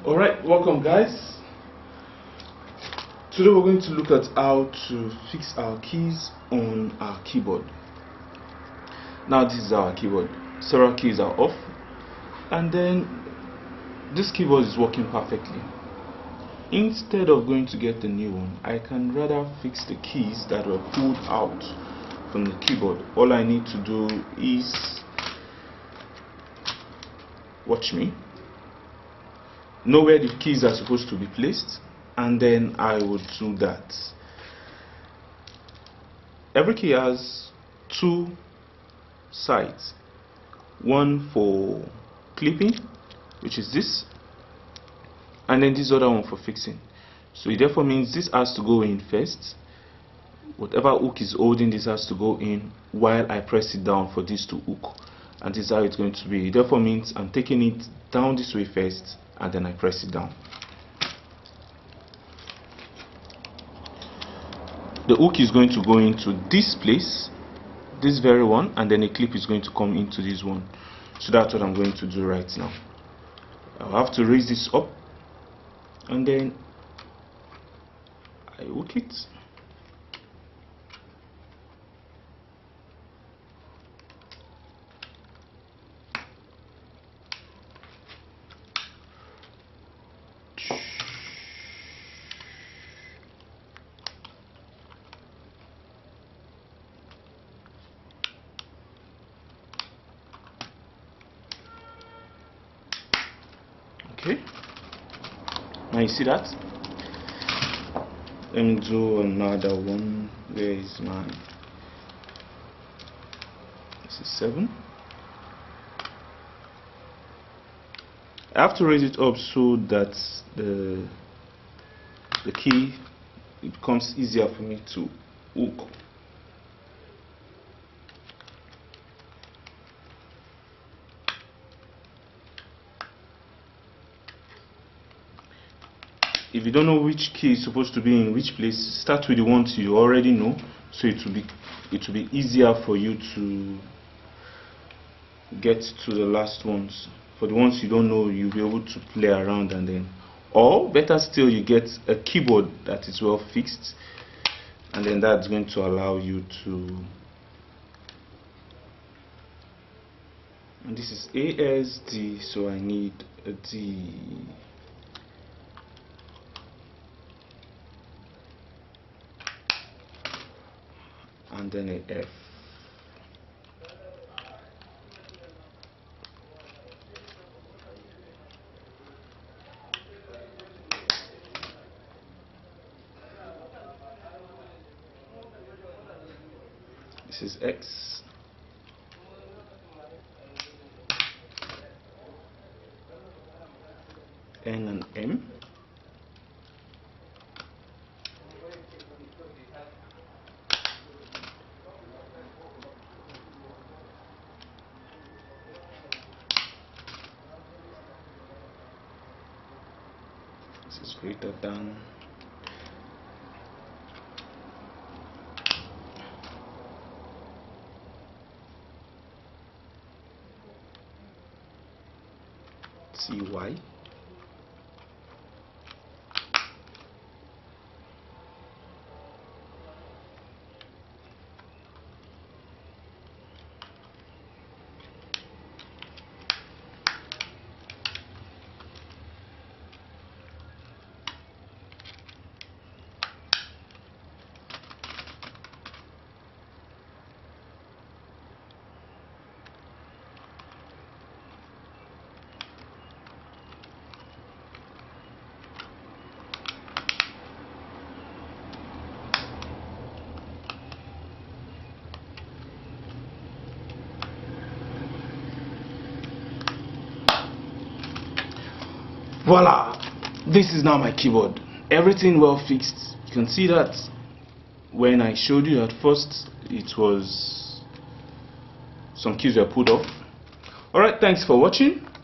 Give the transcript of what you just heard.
Alright, welcome guys. Today we're going to look at how to fix our keys on our keyboard. Now this is our keyboard. Several keys are off, and then this keyboard is working perfectly. Instead of going to get the new one, I can rather fix the keys that were pulled out from the keyboard. All I need to do is watch me, know where the keys are supposed to be placed, and then I would do that. Every key has two sides, one for clipping, which is this, and then this other one for fixing. So it therefore means this has to go in first. Whatever hook is holding this has to go in while I press it down for this to hook, and this is how it's going to be. It therefore means I'm taking it down this way first, and then I press it down. The hook is going to go into this place, this very one, and then a clip is going to come into this one. So that's what I'm going to do right now. I'll have to raise this up, and then I hook it. Okay, now you see that. Let me do another one. Where is mine? This is 7. I have to raise it up so that the key, it becomes easier for me to hook. If you don't know which key is supposed to be in which place, start with the ones you already know, so it will be easier for you to get to the last ones. For the ones you don't know, you'll be able to play around, and then, or better still, you get a keyboard that is well fixed, and then that's going to allow you to. And this is ASD, so I need a D. And then a F. This is X. N and M. This is greater than. CY. Voila! This is now my keyboard. Everything well fixed. You can see that when I showed you at first, it was some keys were pulled off. Alright, thanks for watching.